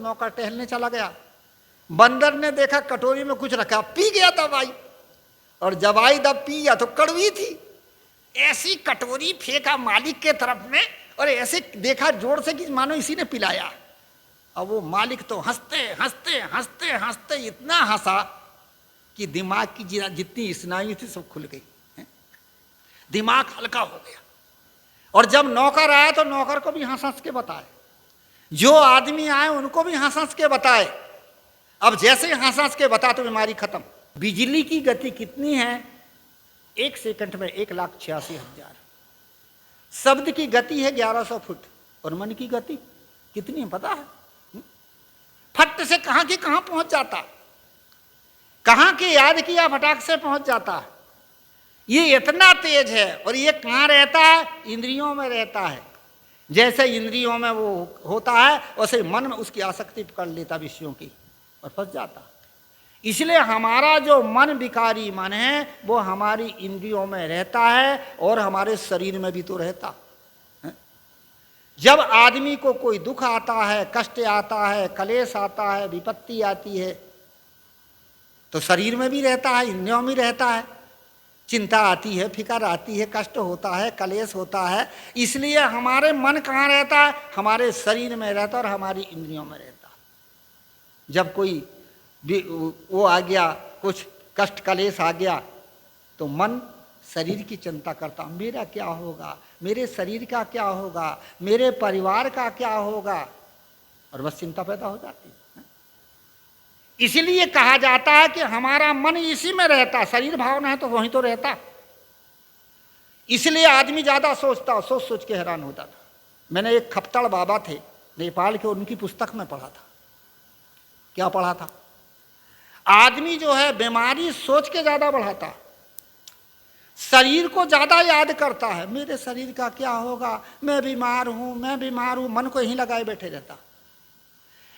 नौकर टहलने चला गया। बंदर ने देखा कटोरी में कुछ रखा, पी गया दवाई, और दवाई जब पिया तो कड़वी थी। ऐसी कटोरी फेंका मालिक के तरफ में, और ऐसे देखा जोर से कि मानो इसी ने पिलाया। अब वो मालिक तो हंसते हंसते हंसते हंसते इतना हंसा कि दिमाग की जितनी स्नायु थी सब खुल गई, दिमाग हल्का हो गया। और जब नौकर आया तो नौकर को भी हंस हंस के बताए, जो आदमी आए उनको भी हंस हंस के बताए। अब जैसे हंस हंस के बता तो बीमारी खत्म। बिजली की गति कितनी है? 1 सेकंड में 1,86,000। शब्द की गति है 1100 फुट, और मन की गति कितनी है पता है? फट से कहां की कहां पहुंच जाता, कहां की याद किया फटाक से पहुंच जाता है। ये इतना तेज है। और ये कहां रहता है? इंद्रियों में रहता है। जैसे इंद्रियों में वो होता है वैसे मन में उसकी आसक्ति पकड़ लेता विषयों की, और फंस जाता। इसलिए हमारा जो मन विकारी मन है वो हमारी इंद्रियों में रहता है, और हमारे शरीर में भी तो रहता है। जब आदमी को कोई दुख आता है, कष्ट आता है, कलेश आता है, विपत्ति आती है, तो शरीर में भी रहता है, इंद्रियों में रहता है। चिंता आती है, फिक्र आती है, कष्ट होता है, कलेश होता है। इसलिए हमारे मन कहाँ रहता है? हमारे शरीर में रहता है और हमारी इंद्रियों में रहता है। जब कोई वो आ गया, कुछ कष्ट कलेश आ गया, तो मन शरीर की चिंता करता, मेरा क्या होगा, मेरे शरीर का क्या होगा, मेरे परिवार का क्या होगा, और बस चिंता पैदा हो जाती है। इसलिए कहा जाता है कि हमारा मन इसी में रहता, शरीर भावना है तो वहीं तो रहता। इसलिए आदमी ज्यादा सोचता, सोच सोच के हैरान होता था। मैंने एक खपतड़ बाबा थे नेपाल के, उनकी पुस्तक में पढ़ा था। क्या पढ़ा था? आदमी जो है बीमारी सोच के ज्यादा बढ़ाता, शरीर को ज्यादा याद करता है, मेरे शरीर का क्या होगा, मैं बीमार हूं, मैं बीमार हूं, मन को यहीं लगाए बैठे रहता।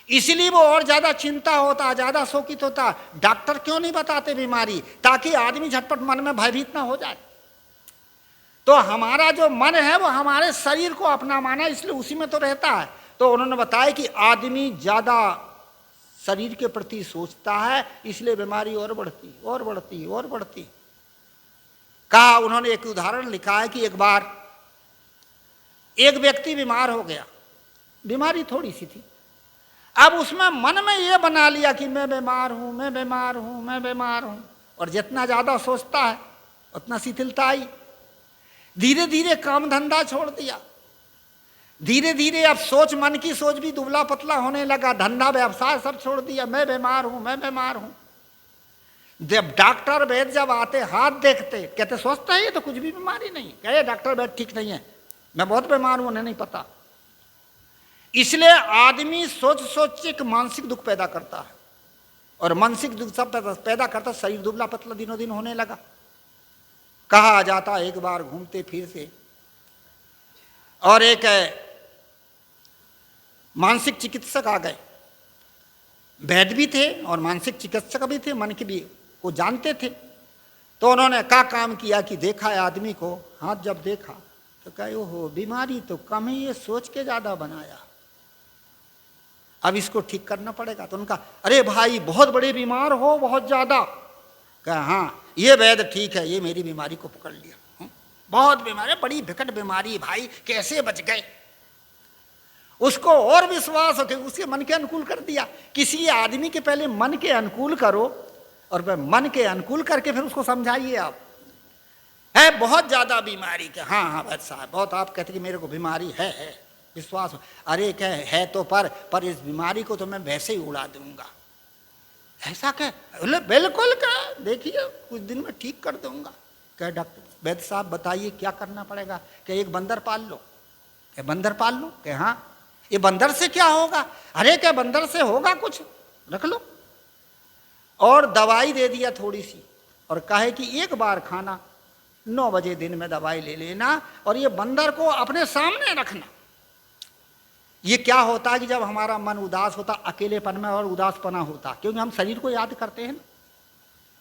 इसलिए वो और ज्यादा चिंता होता, ज्यादा शोकित होता। डॉक्टर क्यों नहीं बताते बीमारी? ताकि आदमी झटपट मन में भयभीत ना हो जाए। तो हमारा जो मन है वो हमारे शरीर को अपना माना, इसलिए उसी में तो रहता है। तो उन्होंने बताया कि आदमी ज्यादा शरीर के प्रति सोचता है, इसलिए बीमारी और बढ़ती और बढ़ती और बढ़ती। कहा, उन्होंने एक उदाहरण लिखा है कि एक बार एक व्यक्ति बीमार हो गया, बीमारी थोड़ी सी थी। अब उसमें मन में ये बना लिया कि मैं बीमार हूं, मैं बीमार हूं, मैं बीमार हूं, और जितना ज्यादा सोचता है उतना शिथिलता आई। धीरे धीरे काम धंधा छोड़ दिया, धीरे धीरे अब सोच, मन की सोच भी दुबला पतला होने लगा, धंधा व्यवसाय सब छोड़ दिया, मैं बीमार हूं, मैं बीमार हूं। जब डॉक्टर वैद्य जब आते, हाथ देखते, कहते स्वस्थ है ये तो, कुछ भी बीमारी नहीं। कहे डॉक्टर वैद्य ठीक नहीं है, मैं बहुत बीमार हूं, उन्हें नहीं पता। इसलिए आदमी सोच सोच के मानसिक दुख पैदा करता है, और मानसिक दुख सब पैदा करता, शरीर दुबला पतला दिनों दिन होने लगा। कहा जाता एक बार घूमते फिरते, और एक मानसिक चिकित्सक आ गए। वैद्य भी थे और मानसिक चिकित्सक भी थे, मन के भी को जानते थे। तो उन्होंने क्या काम किया कि देखा है आदमी को, हाथ जब देखा तो कहे ओहो बीमारी तो कम ही, ये सोच के ज्यादा बनाया, अब इसको ठीक करना पड़ेगा। तो उनका, अरे भाई बहुत बड़े बीमार हो, बहुत ज्यादा? कहा हाँ, ये वैद्य ठीक है, ये मेरी बीमारी को पकड़ लिया, बहुत बीमारी, बड़ी विकट बीमारी, भाई कैसे बच गए। उसको और विश्वास हो कि उसके मन के अनुकूल कर दिया। किसी आदमी के पहले मन के अनुकूल करो, और फिर मन के अनुकूल करके फिर उसको समझाइए। आप है बहुत ज्यादा बीमारी के, हाँ हाँ वैद्य साहब बहुत, आप कहते कि मेरे को बीमारी है विश्वास हो। अरे कह है तो पर इस बीमारी को तो मैं वैसे ही उड़ा दूंगा। ऐसा कह, बिल्कुल कह, देखिए कुछ दिन में ठीक कर दूंगा। कह डॉक्टर वैद्य साहब बताइए क्या करना पड़ेगा? कह एक बंदर पाल लो। कह बंदर पाल लो? कह हाँ। ये बंदर से क्या होगा? अरे क्या बंदर से होगा कुछ, रख लो। और दवाई दे दिया थोड़ी सी, और कहे कि एक बार खाना, 9 बजे दिन में दवाई ले लेना, और ये बंदर को अपने सामने रखना। ये क्या होता है कि जब हमारा मन उदास होता, अकेलेपन में और उदासपना होता, क्योंकि हम शरीर को याद करते हैं ना,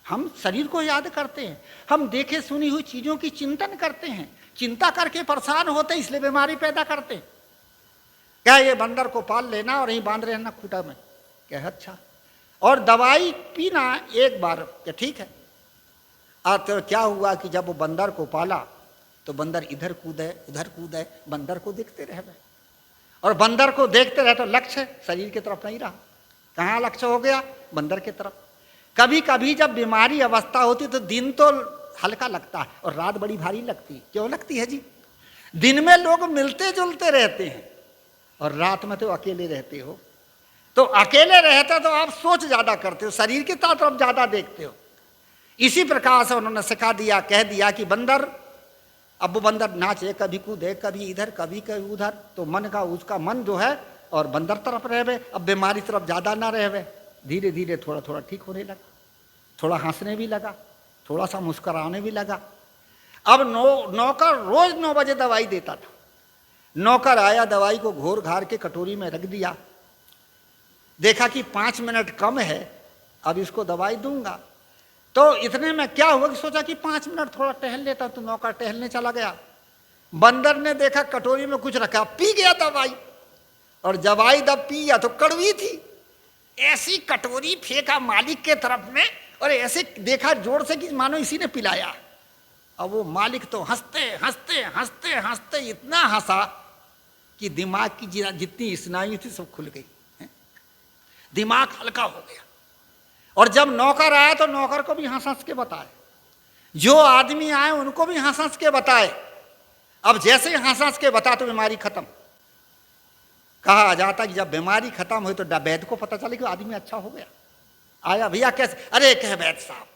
हम शरीर को याद करते हैं, हम देखे सुनी हुई चीजों की चिंतन करते हैं, चिंता करके परेशान होते, इसलिए बीमारी पैदा करते हैं। क्या ये बंदर को पाल लेना और यहीं बांध रहना खूटा में? क्या अच्छा, और दवाई पीना एक बार, क्या ठीक है। तो क्या हुआ कि जब वो बंदर को पाला तो बंदर इधर कूदे उधर कूदे, बंदर को देखते रह गए, और बंदर को देखते रहे तो लक्ष्य शरीर की तरफ नहीं रहा। कहाँ लक्ष्य हो गया? बंदर की तरफ। कभी कभी जब बीमारी अवस्था होती तो दिन तो हल्का लगता है और रात बड़ी भारी लगती। क्यों लगती है जी? दिन में लोग मिलते जुलते रहते हैं और रात में तो अकेले रहते हो, तो अकेले रहते तो आप सोच ज्यादा करते हो, शरीर की तरफ ज्यादा देखते हो। इसी प्रकार से उन्होंने सिखा दिया, कह दिया कि बंदर, अब वो बंदर नाचे, कभी कूदे, कभी इधर कभी उधर, तो मन का उसका मन जो है और बंदर तरफ रहे, अब बीमारी तरफ ज्यादा ना रहे। धीरे धीरे थोड़ा थोड़ा ठीक होने लगा, थोड़ा हंसने भी लगा, थोड़ा सा मुस्कुराने भी लगा। अब नौकर रोज 9 बजे दवाई देता था। नौकर आया, दवाई को घोर घार के कटोरी में रख दिया, देखा कि 5 मिनट कम है, अब इसको दवाई दूंगा। तो इतने में क्या हुआ कि सोचा कि 5 मिनट थोड़ा टहल लेता, तो नौकर टहलने चला गया। बंदर ने देखा कटोरी में कुछ रखा, पी गया दवाई, और दवाई जब पिया तो कड़वी थी। ऐसी कटोरी फेंका मालिक के तरफ में, और ऐसे देखा जोर से कि मानो इसी ने पिलाया। अब वो मालिक तो हंसते हंसते हंसते हंसते इतना हंसा कि दिमाग की जितनी स्नायु थी सब खुल गई, दिमाग हल्का हो गया। और जब नौकर आया तो नौकर को भी हंस हंस के बताए, जो आदमी आए उनको भी हंस हंस के बताए। अब जैसे ही हंस हंस के बता तो बीमारी खत्म। कहा जाता कि जब बीमारी खत्म हुई तो वैद्य को पता चला कि आदमी अच्छा हो गया। आया, भैया कैसे? अरे कह वैद्य साहब,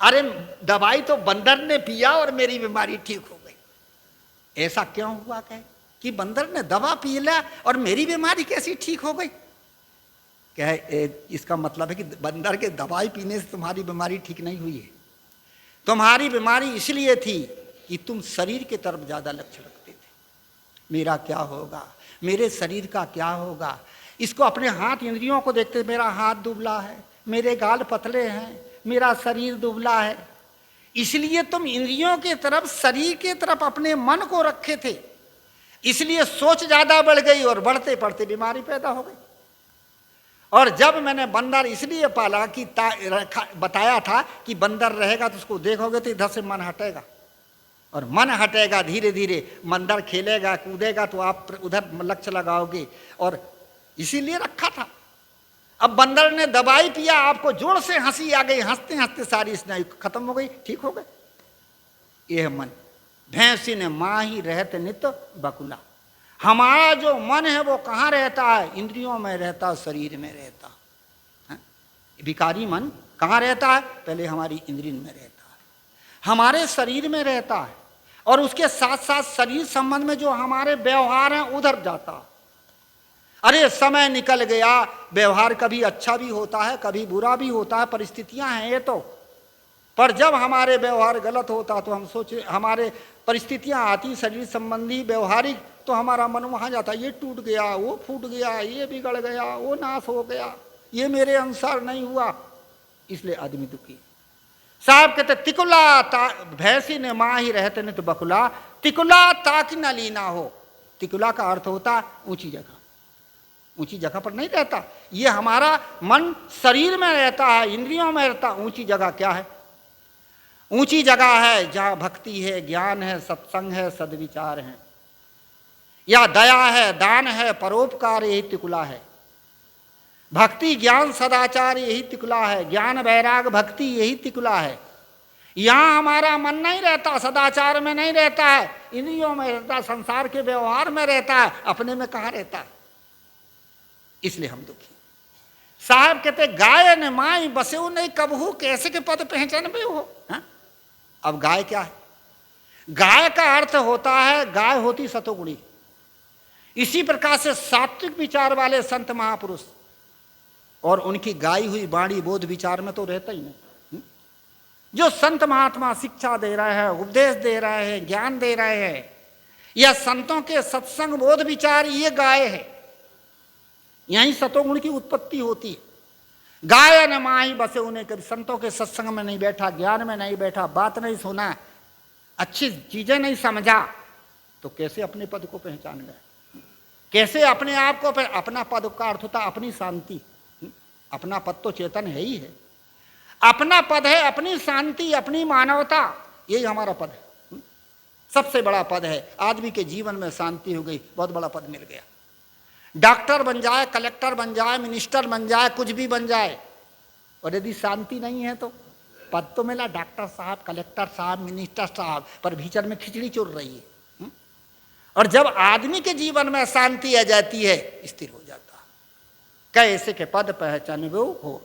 अरे दवाई तो बंदर ने पिया और मेरी बीमारी ठीक हो गई। ऐसा क्यों हुआ? कहे कि बंदर ने दवा पी लिया और मेरी बीमारी कैसी ठीक हो गई? कहे इसका मतलब है कि बंदर के दवाई पीने से तुम्हारी बीमारी ठीक नहीं हुई है। तुम्हारी बीमारी इसलिए थी कि तुम शरीर की तरफ ज्यादा लक्ष्य रखते थे। मेरा क्या होगा, मेरे शरीर का क्या होगा। इसको अपने हाथ इंद्रियों को देखते, मेरा हाथ दुबला है, मेरे गाल पतले हैं, मेरा शरीर दुबला है। इसलिए तुम इंद्रियों की तरफ, शरीर की तरफ अपने मन को रखे थे, इसलिए सोच ज्यादा बढ़ गई और बढ़ते बढ़ते बीमारी पैदा हो गई। और जब मैंने बंदर इसलिए पाला कि बताया था कि बंदर रहेगा तो उसको देखोगे तो इधर से मन हटेगा, और मन हटेगा धीरे धीरे, बंदर खेलेगा कूदेगा तो आप उधर लक्ष्य लगाओगे, और इसीलिए रखा था। अब बंदर ने दवाई पिया, आपको जोर से हंसी आ गई, हंसते हंसते सारी स्नायु खत्म हो गई, ठीक हो गए। यह मन भैंसी ने माँ ही रहते नित बकुला। हमारा जो मन है वो कहाँ रहता है? इंद्रियों में रहता, शरीर में रहता है। विकारी मन कहाँ रहता है? पहले हमारी इंद्रिय में रहता है, हमारे शरीर में रहता है, और उसके साथ साथ शरीर संबंध में जो हमारे व्यवहार हैं उधर जाता। अरे समय निकल गया, व्यवहार कभी अच्छा भी होता है, कभी बुरा भी होता है, परिस्थितियां हैं ये तो। पर जब हमारे व्यवहार गलत होता तो हम सोचे, हमारे परिस्थितियां आती शरीर संबंधी व्यवहारिक, तो हमारा मन वहां जाता, ये टूट गया, वो फूट गया, ये बिगड़ गया, वो नाश हो गया, ये मेरे अनुसार नहीं हुआ, इसलिए आदमी दुखी। साहब कहते तिकुला भैंसी ने माँ ही रहते नहीं तो बकुला, तिकुला ताकि न लीना हो। तिकुला का अर्थ होता ऊंची जगह, ऊंची जगह पर नहीं रहता। ये हमारा मन शरीर में रहता है, इंद्रियों में रहता। ऊंची जगह क्या है? ऊंची जगह है जहां भक्ति है, ज्ञान है, सत्संग है, सद्विचार है, या दया है, दान है, परोपकार, यही तिकुला है। भक्ति ज्ञान सदाचार यही तिकुला है, ज्ञान वैराग भक्ति यही तिकुला है। यहां हमारा मन नहीं रहता, सदाचार में नहीं रहता है, इंद्रियों में रहता, संसार के व्यवहार में रहता है, अपने में कहाँ रहता है, इसलिए हम दुखी। साहब कहते गाय ने माई बसे नहीं कबहू, कैसे के पद पहचान में हो। अब गाय क्या है? गाय का अर्थ होता है, गाय होती सतोगुणी। इसी प्रकार से सात्विक विचार वाले संत महापुरुष और उनकी गाई हुई वाणी बोध विचार में तो रहता ही नहीं। जो संत महात्मा शिक्षा दे रहे हैं, उपदेश दे रहे हैं, ज्ञान दे रहे हैं, या संतों के सत्संग बोध विचार, ये गाय है। यहीं सतोगुण की उत्पत्ति होती है। गाय न माही बसे उन्हें, कभी संतों के सत्संग में नहीं बैठा, ज्ञान में नहीं बैठा, बात नहीं सुना, अच्छी चीजें नहीं समझा, तो कैसे अपने पद को पहचान गए, कैसे अपने आप को, अपना पद का अर्थ होता अपनी शांति। अपना पद तो चेतन है ही है, अपना पद है अपनी शांति, अपनी मानवता, यही हमारा पद है। सबसे बड़ा पद है। आदमी के जीवन में शांति हो गई, बहुत बड़ा पद मिल गया। डॉक्टर बन जाए, कलेक्टर बन जाए, मिनिस्टर बन जाए, कुछ भी बन जाए, और यदि शांति नहीं है तो पद तो मिला डॉक्टर साहब, कलेक्टर साहब, मिनिस्टर साहब, पर भीतर में खिचड़ी चुर रही है। और जब आदमी के जीवन में शांति आ जाती है, स्थिर हो जाता। कैसे के पद पहचानबो हो